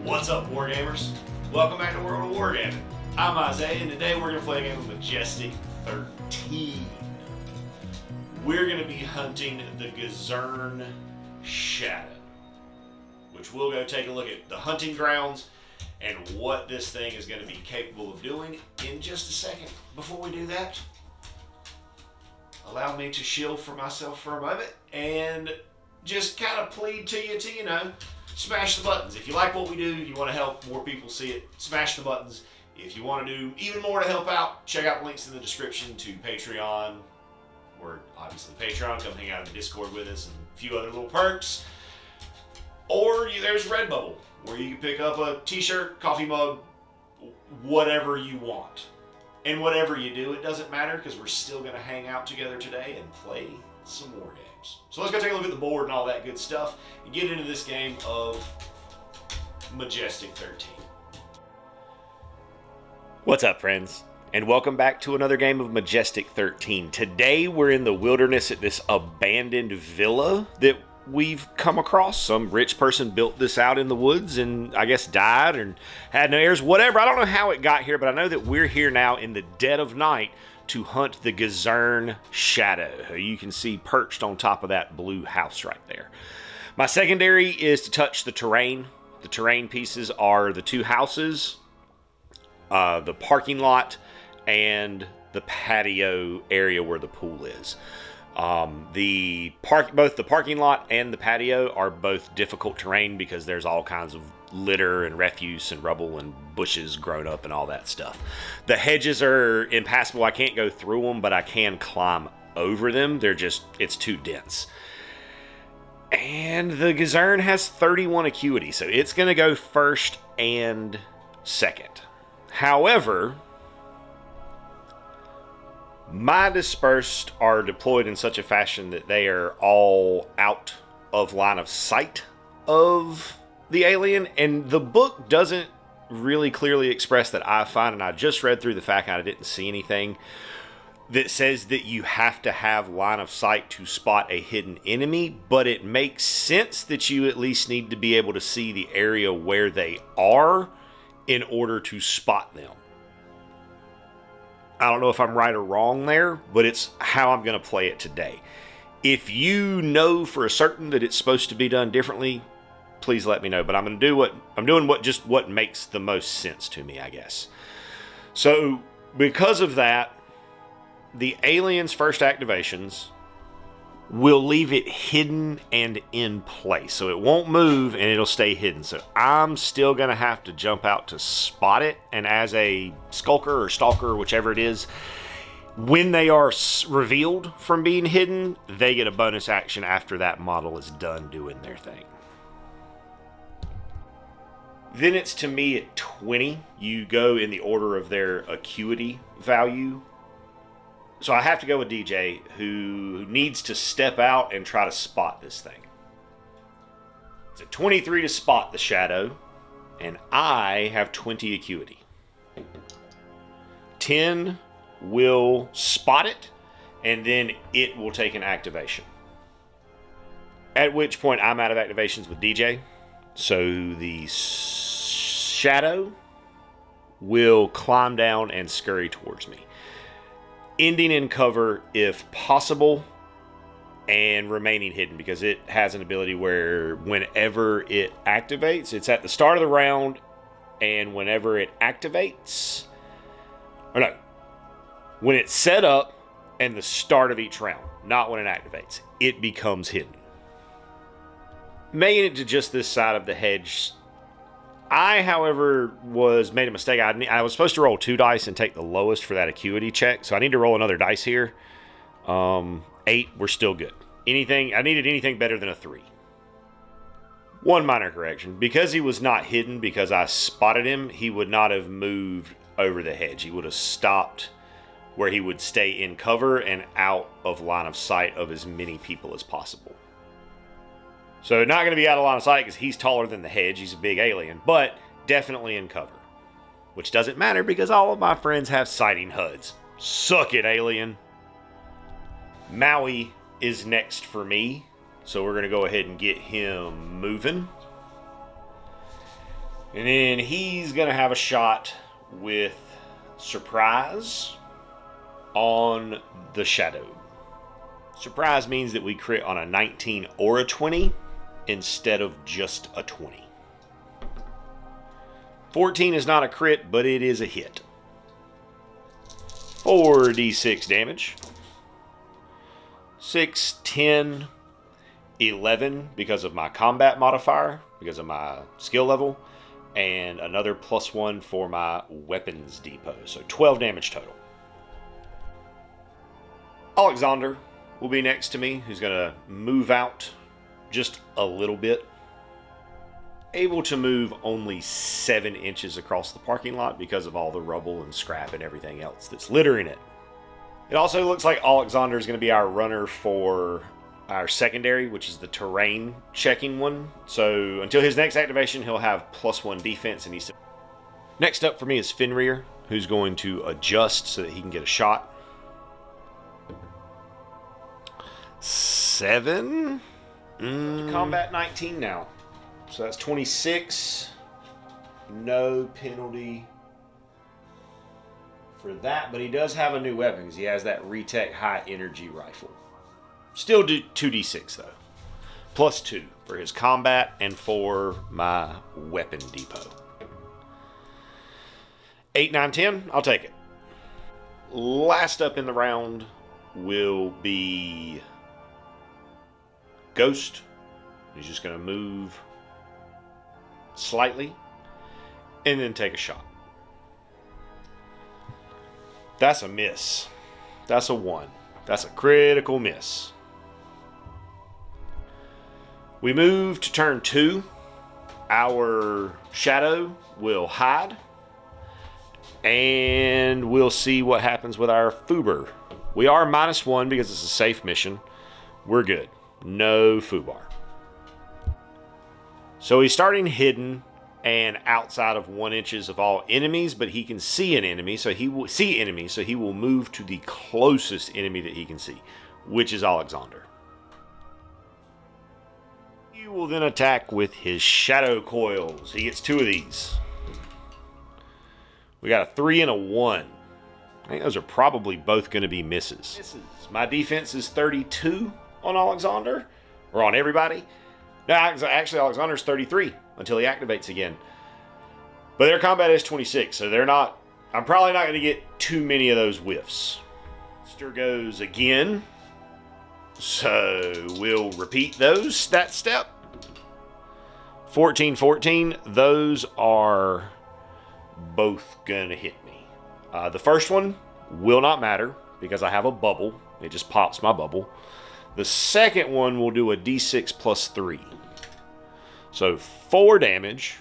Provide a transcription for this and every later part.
What's up, Wargamers? Welcome back to World of Wargaming. I'm Isaiah, and today we're going to play a game of Majestic 13. We're going to be hunting the Gzurn Shadow, which we'll go take a look at the hunting grounds and what this thing is going to be capable of doing in just a second. Before we do that, allow me to shield for myself for a moment and just kind of plead to you to, smash the buttons. If you like what we do, you want to help more people see it, smash the buttons. If you want to do even more to help out, check out the links in the description to Patreon, or obviously Patreon. Come hang out in the Discord with us and a few other little perks. Or there's Redbubble, where you can pick up a t-shirt, coffee mug, whatever you want. And whatever you do, it doesn't matter, because we're still going to hang out together today and play some war games. So let's go take a look at the board and all that good stuff and get into this game of Majestic 13. What's up, friends? And welcome back to another game of Majestic 13. Today we're in the wilderness at this abandoned villa that we've come across. Some rich person built this out in the woods and I guess died and had no heirs, whatever. I don't know how it got here, but I know that we're here now in the dead of night to hunt the Gzurn Shadow, who you can see perched on top of that blue house right there. My secondary is to touch the terrain. The terrain pieces are the two houses, the parking lot, and the patio area where the pool is. Both the parking lot and the patio are both difficult terrain because there's all kinds of litter and refuse and rubble and bushes grown up and all that stuff. The hedges are impassable. I can't go through them, but I can climb over them. It's too dense. And the Gzurn has 31 acuity, so it's going to go first and second. However, my dispersed are deployed in such a fashion that they are all out of line of sight of the alien, and the book doesn't really clearly express that, I find, and I just read through the fact and I didn't see anything that says that you have to have line of sight to spot a hidden enemy, but it makes sense that you at least need to be able to see the area where they are in order to spot them. I don't know if I'm right or wrong there, but it's how I'm going to play it today. If you know for a certain that it's supposed to be done differently, please let me know. But I'm going to do what makes the most sense to me, I guess. So because of that, the alien's first activations will leave it hidden and in place. So it won't move and it'll stay hidden. So I'm still going to have to jump out to spot it. And as a skulker or stalker, whichever it is, when they are revealed from being hidden, they get a bonus action after that model is done doing their thing. Then it's to me at 20. You go in the order of their acuity value. So I have to go with DJ, who needs to step out and try to spot this thing. It's a 23 to spot the shadow, and I have 20 acuity. 10 will spot it, and then it will take an activation. At which point I'm out of activations with DJ. So the shadow will climb down and scurry towards me, ending in cover if possible and remaining hidden, because it has an ability where whenever it activates, it's at the start of the round, and whenever it activates, or no, when it's set up and the start of each round, not when it activates, it becomes hidden. Making it to just this side of the hedge, I, however, made a mistake. I was supposed to roll 2 dice and take the lowest for that acuity check, so I need to roll another dice here. 8, we're still good. I needed anything better than a 3. One minor correction. Because he was not hidden, because I spotted him, he would not have moved over the hedge. He would have stopped where he would stay in cover and out of line of sight of as many people as possible. So not going to be out of line of sight because he's taller than the hedge. He's a big alien, but definitely in cover. Which doesn't matter because all of my friends have sighting HUDs. Suck it, alien. Maui is next for me. So we're going to go ahead and get him moving. And then he's going to have a shot with surprise on the shadow. Surprise means that we crit on a 19 or a 20 instead of just a 20. 14 is not a crit, but it is a hit. 4d6 damage. 6, 10, 11 because of my combat modifier, because of my skill level, and another +1 for my weapons depot. So 12 damage total. Alexander will be next to me, who's going to move out just a little bit. Able to move only 7 inches across the parking lot because of all the rubble and scrap and everything else that's littering it. It also looks like Alexander is going to be our runner for our secondary, which is the terrain checking one. So until his next activation, he'll have +1 defense. And he's next up for me is Fenrir, who's going to adjust so that he can get a shot. 7. Combat 19 now. So that's 26. No penalty for that, but he does have a new weapon because he has that Retech high energy rifle. Still do 2d6 though. +2 for his combat and for my weapon depot. 8, 9, 10. I'll take it. Last up in the round will be Ghost. He's just going to move slightly and then take a shot. That's a miss. That's a 1. That's a critical miss. We move to turn 2. Our shadow will hide. And we'll see what happens with our Fubar. We are -1 because it's a safe mission. We're good. No Fubar. So he's starting hidden and outside of 1 inches of all enemies, but he can see an enemy, so he will see enemies, so he will move to the closest enemy that he can see, which is Alexander. He will then attack with his shadow coils. He gets 2 of these. We got a 3 and a 1. I think those are probably both going to be misses. My defense is 32 on Alexander, or on everybody. No, actually Alexander's 33 until he activates again. But their combat is 26, so they're not... I'm probably not going to get too many of those whiffs. Monster goes again. So we'll repeat that step. 14, 14. Those are both going to hit me. The first one will not matter because I have a bubble. It just pops my bubble. The second one will do a d6 +3. So 4 damage,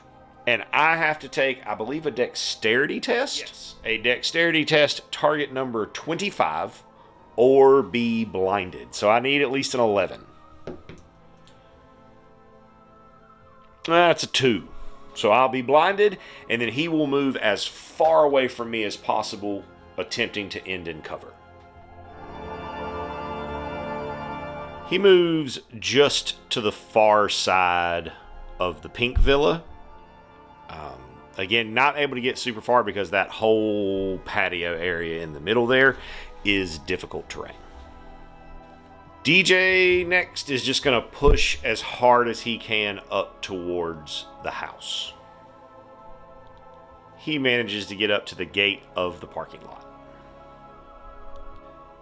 and I have to take, I believe, a dexterity test? Yes. A dexterity test, target number 25, or be blinded. So I need at least an 11. That's a 2. So I'll be blinded, and then he will move as far away from me as possible, attempting to end in cover. He moves just to the far side of the pink villa. Again, not able to get super far because that whole patio area in the middle there is difficult terrain. DJ next is just going to push as hard as he can up towards the house. He manages to get up to the gate of the parking lot.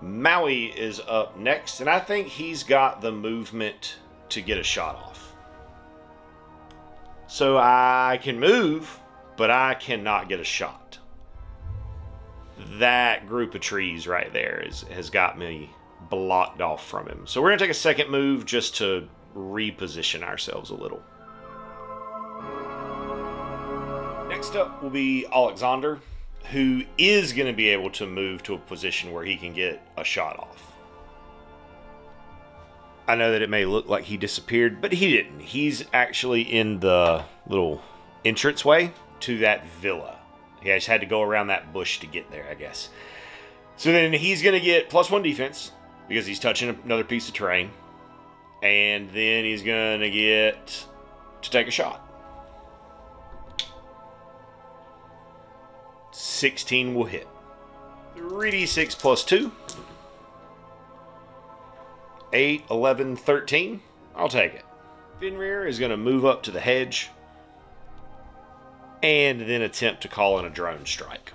Maui is up next, and I think he's got the movement to get a shot off. So I can move, but I cannot get a shot. That group of trees right there has got me blocked off from him. So we're going to take a second move just to reposition ourselves a little. Next up will be Alexander, who is going to be able to move to a position where he can get a shot off. I know that it may look like he disappeared, but he didn't. He's actually in the little entranceway to that villa. He just had to go around that bush to get there, I guess. So then he's going to get +1 defense because he's touching another piece of terrain. And then he's going to get to take a shot. 16 will hit. 3d6 plus 2. 8, 11, 13. I'll take it. Fenrir is going to move up to the hedge and then attempt to call in a drone strike.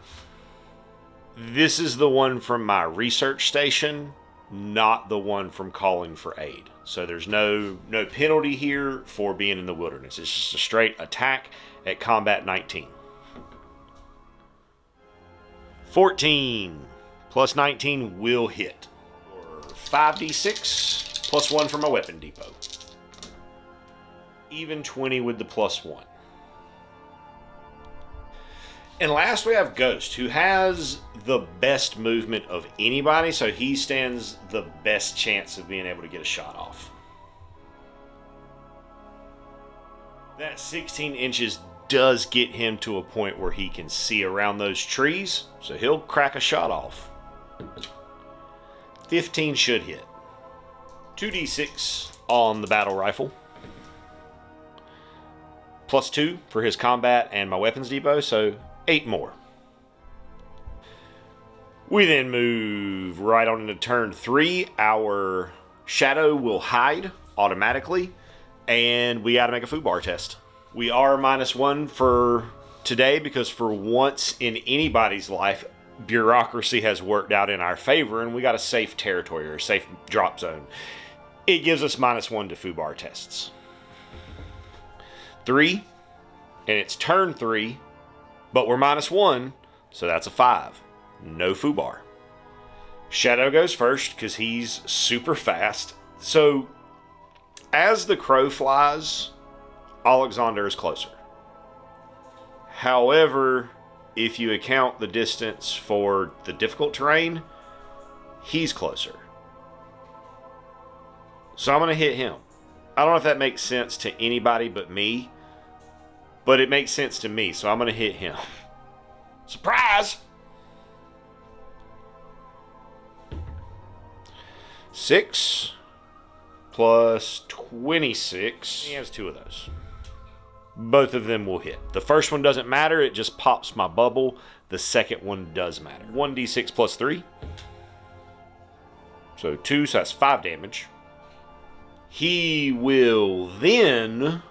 This is the one from my research station, not the one from calling for aid. So there's no penalty here for being in the wilderness. It's just a straight attack at combat 19. 14 plus 19 will hit. Or 5d6 plus 1 from my weapon depot. Even 20 with the plus 1. And last we have Ghost, who has the best movement of anybody, so he stands the best chance of being able to get a shot off. That 16 inches does get him to a point where he can see around those trees, so he'll crack a shot off. 15 should hit. 2d6 on the battle rifle. Plus 2 for his combat and my weapons depot, so 8 more. We then move right on into turn 3. Our shadow will hide automatically, and we got to make a food bar test. We are -1 for today because for once in anybody's life, bureaucracy has worked out in our favor, and we got a safe territory or a safe drop zone. It gives us -1 to food bar tests. 3, and it's turn 3. But we're -1, so that's a 5. No foobar. Shadow goes first because he's super fast. So, as the crow flies, Alexander is closer. However, if you account the distance for the difficult terrain, he's closer. So I'm going to hit him. I don't know if that makes sense to anybody but me, but it makes sense to me, so I'm going to hit him. Surprise! 6 plus 26. He has 2 of those. Both of them will hit. The first one doesn't matter, it just pops my bubble. The second one does matter. 1d6 plus 3. So 2, so that's 5 damage. He will then,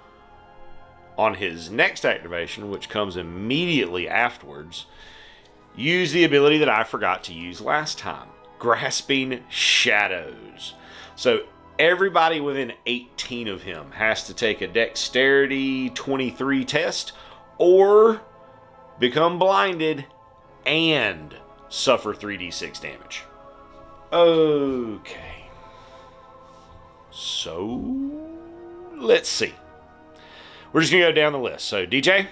on his next activation, which comes immediately afterwards, use the ability that I forgot to use last time. Grasping Shadows. So everybody within 18 of him has to take a Dexterity 23 test or become blinded and suffer 3d6 damage. Okay. So, let's see. We're just going to go down the list. So, DJ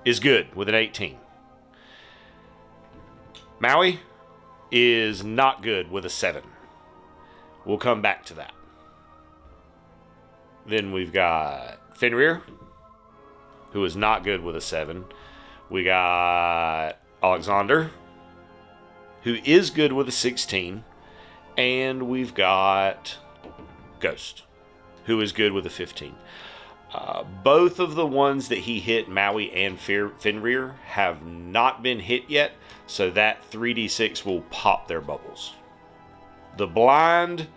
is good with an 18. Maui is not good with a 7. We'll come back to that. Then we've got Fenrir, who is not good with a 7. We got Alexander, who is good with a 16. And we've got Ghost, who is good with a 15. Both of the ones that he hit, Maui and Fenrir, have not been hit yet, so that 3d6 will pop their bubbles. The blind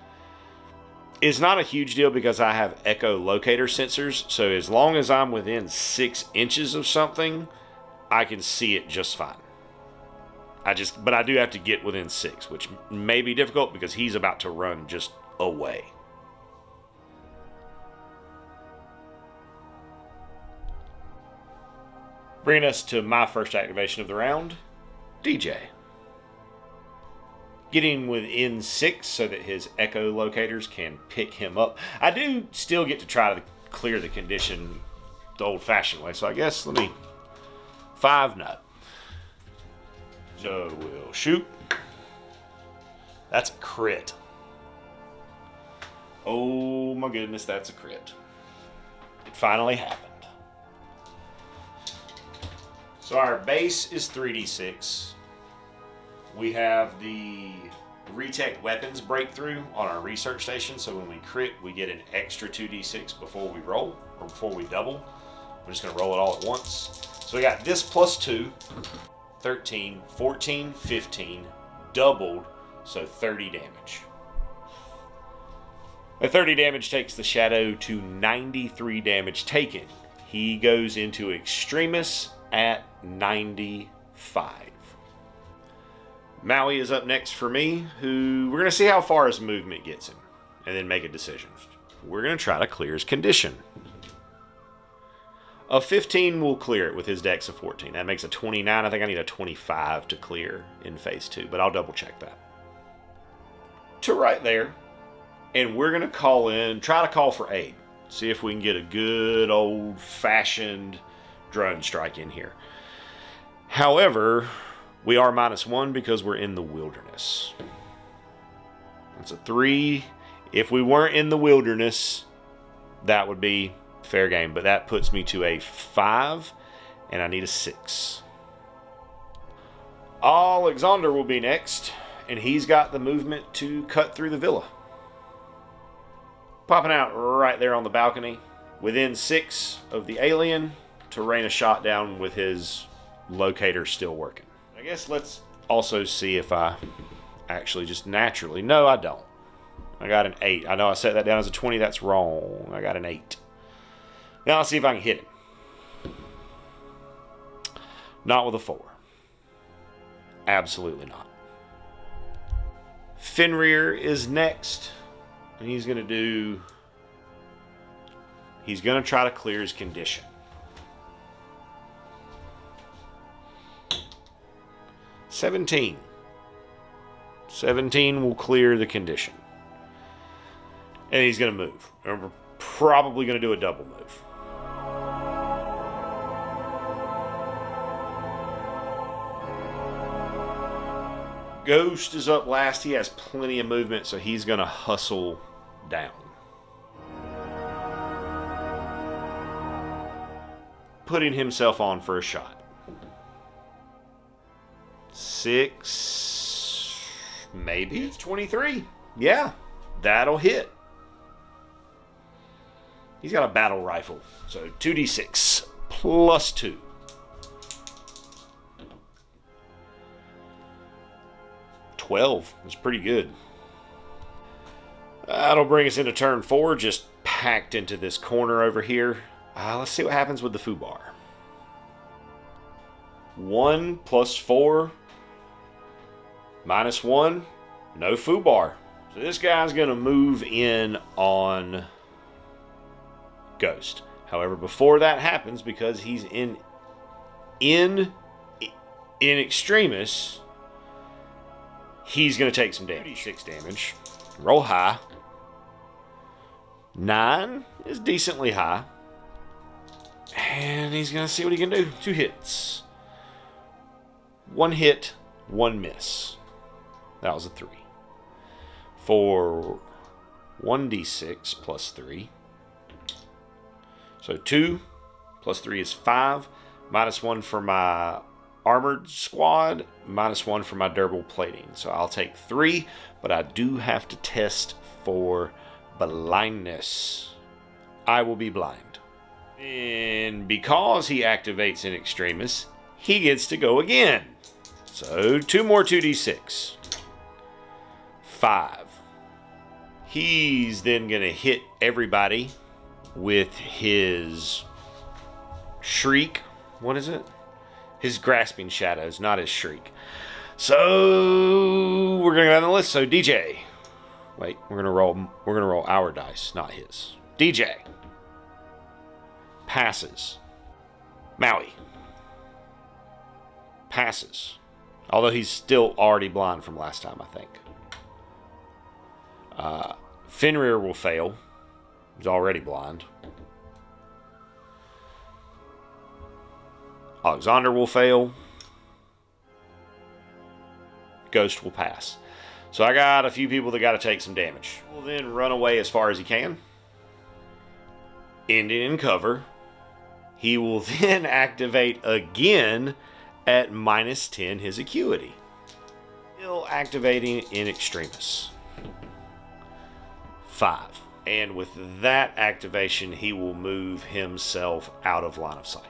is not a huge deal because I have echolocator sensors, so as long as I'm within 6 inches of something, I can see it just fine. But I do have to get within 6, which may be difficult because he's about to run just away. Bringing us to my first activation of the round, DJ. Getting within 6 so that his echolocators can pick him up. I do still get to try to clear the condition the old-fashioned way, so I guess, 5, no. So we'll shoot. That's a crit. Oh my goodness, that's a crit. It finally happened. So our base is 3d6. We have the Retech Weapons breakthrough on our research station, so when we crit, we get an extra 2d6 before we roll, or before we double. We're just going to roll it all at once. So we got this plus 2. 13, 14, 15, doubled, so 30 damage. The 30 damage takes the Shadow to 93 damage taken. He goes into Extremis at 95. Maui is up next for me, who we're going to see how far his movement gets him, and then make a decision. We're going to try to clear his condition. A 15 will clear it with his dex of 14. That makes a 29. I think I need a 25 to clear in phase 2, but I'll double check that. To right there. And we're going to try to call for aid. See if we can get a good old-fashioned drone strike in here. However, we are -1 because we're in the wilderness. That's a 3. If we weren't in the wilderness, that would be fair game. But that puts me to a 5, and I need a 6. Alexander will be next, and he's got the movement to cut through the villa. Popping out right there on the balcony, within 6 of the alien, to rain a shot down with his locator still working. I guess let's also see if I actually just naturally... No, I don't. I got an 8. I know I set that down as a 20. That's wrong. I got an 8. Now let's see if I can hit him. Not with a 4. Absolutely not. Fenrir is next. And he's going to try to clear his condition. $17 will clear the condition. And he's going to move. And we're probably going to do a double move. Ghost is up last. He has plenty of movement, so he's going to hustle down. Putting himself on for a shot. 6, maybe. It's 23. Yeah, that'll hit. He's got a battle rifle, so 2d6 plus 2. It's pretty good. That'll bring us into turn 4, just packed into this corner over here. Let's see what happens with the foobar. 1 plus 4 minus 1, no foobar. So this guy's going to move in on Ghost. However, before that happens, because he's in extremis, he's going to take some damage. 6 damage. Roll high. 9 is decently high. And he's going to see what he can do. 2 hits. 1 hit, 1 miss. That was a 3. For 1d6 plus 3. So 2 plus 3 is 5. Minus 1 for my armored squad. Minus 1 for my durable plating. So I'll take 3. But I do have to test for blindness. I will be blind. And because he activates in extremis, he gets to go again. So 2 more 2d6. 5. He's then going to hit everybody with his shriek. What is it? His grasping shadows, not his shriek. So we're going to go down the list. So DJ. Wait, we're going to roll our dice, not his. DJ passes. Maui passes. Although he's still already blind from last time, I think. Fenrir will fail. He's already blind. Alexander will fail. Ghost will pass. So I got a few people that got to take some damage. We'll then run away as far as he can. Ending in cover. He will then activate again at minus 10 his acuity. Still activating in extremis. 5. And with that activation, he will move himself out of line of sight.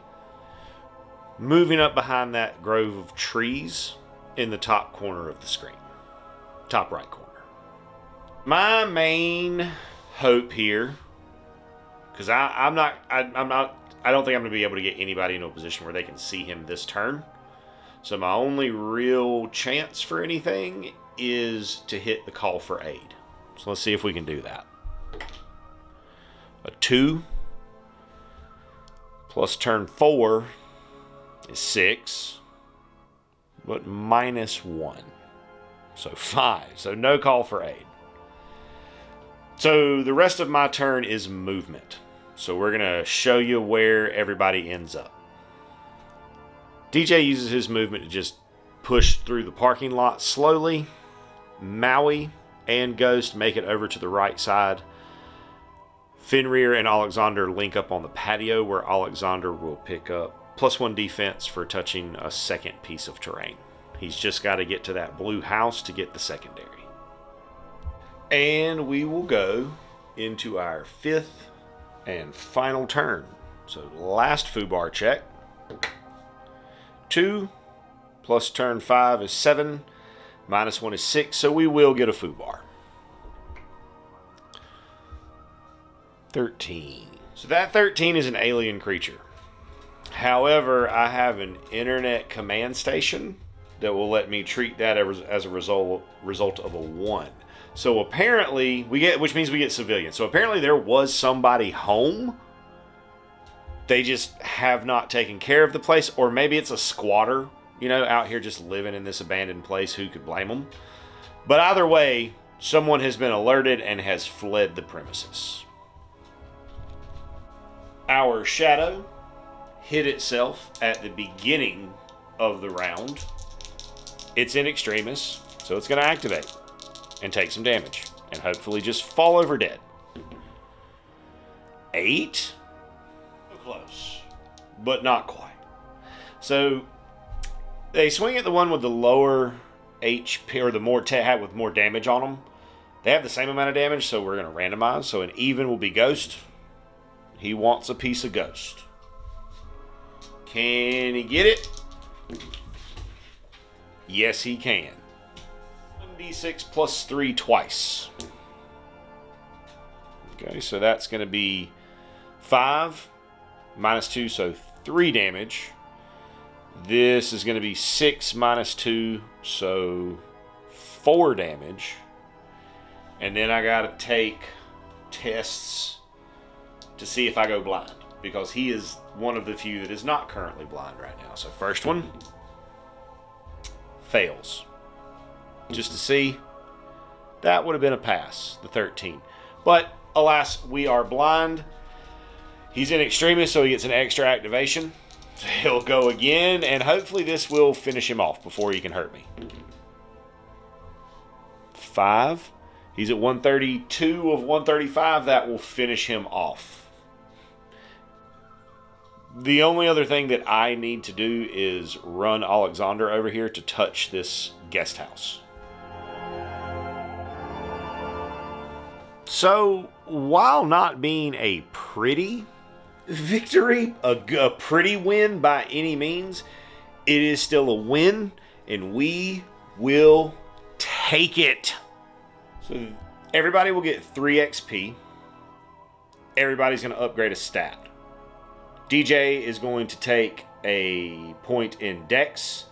moving up behind that grove of trees in the top corner of the screen. Top right corner. My main hope here, because I don't think I'm going to be able to get anybody into a position where they can see him this turn. So my only real chance for anything is to hit the call for aid. So let's see if we can do that. A 2 plus turn 4 is 6, but minus 1. So 5. So no call for aid. So the rest of my turn is movement. So we're going to show you where everybody ends up. DJ uses his movement to just push through the parking lot slowly. Maui and Ghost make it over to the right side. Fenrir and Alexander link up on the patio, where Alexander will pick up +1 defense for touching a second piece of terrain. He's just got to get to that blue house to get the secondary. And we will go into our 5th and final turn. So last foobar check. 2 plus turn 5 is 7. Minus 1 is 6. So we will get a foobar. 13. So that 13 is an alien creature. However, I have an internet command station that will let me treat that as a result of a 1. So apparently, which means we get civilians. So apparently there was somebody home. They just have not taken care of the place. Or maybe it's a squatter, out here just living in this abandoned place. Who could blame them? But either way, someone has been alerted and has fled the premises. Our shadow hit itself at the beginning of the round. It's in extremis, so it's going to activate and take some damage and hopefully just fall over dead. 8? Close, but not quite. So they swing at the one with the lower HP, or the more with more damage on them. They have the same amount of damage, so we're going to randomize. So an even will be Ghost. He wants a piece of Ghost. Can he get it? Yes, he can. 1d6 plus 3 twice. Okay, so that's going to be 5 minus 2, so 3 damage. This is going to be 6 minus 2, so 4 damage. And then I got to take tests to see if I go blind, because he is one of the few that is not currently blind right now. So first one fails. Just to see, that would have been a pass, the 13. But alas, we are blind. He's in extremis, so he gets an extra activation. So he'll go again, and hopefully this will finish him off before he can hurt me. 5. He's at 132 of 135. That will finish him off. The only other thing that I need to do is run Alexander over here to touch this guest house. So, while not being a pretty victory, a pretty win by any means, it is still a win, and we will take it. So, everybody will get 3 XP. Everybody's going to upgrade a stat. DJ is going to take a point in Dex,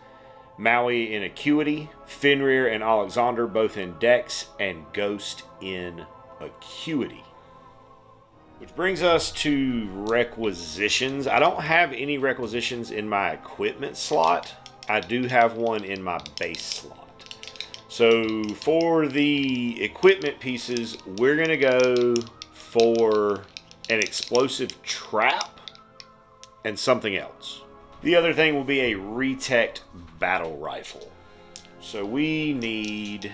Maui in Acuity, Fenrir and Alexander both in Dex, and Ghost in Acuity. Which brings us to requisitions. I don't have any requisitions in my equipment slot. I do have one in my base slot. So for the equipment pieces, we're going to go for an explosive trap and something else. The other thing will be a retech battle rifle. So we're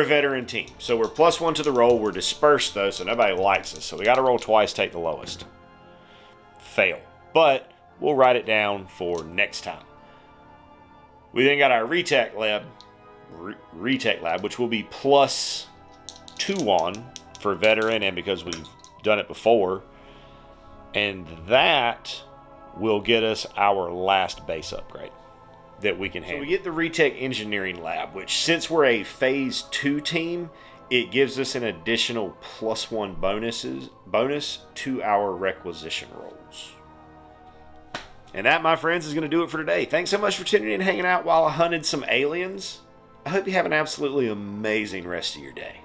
a veteran team. So we're +1 to the roll. We're dispersed though, so nobody likes us. So we got to roll twice, take the lowest. Fail. But we'll write it down for next time. We then got our retech lab, which will be +2 on for veteran and because we've done it before. And that will get us our last base upgrade that we can handle. So we get the Retech Engineering Lab, which since we're a Phase 2 team, it gives us an additional +1 bonus to our requisition rolls. And that, my friends, is going to do it for today. Thanks so much for tuning in and hanging out while I hunted some aliens. I hope you have an absolutely amazing rest of your day.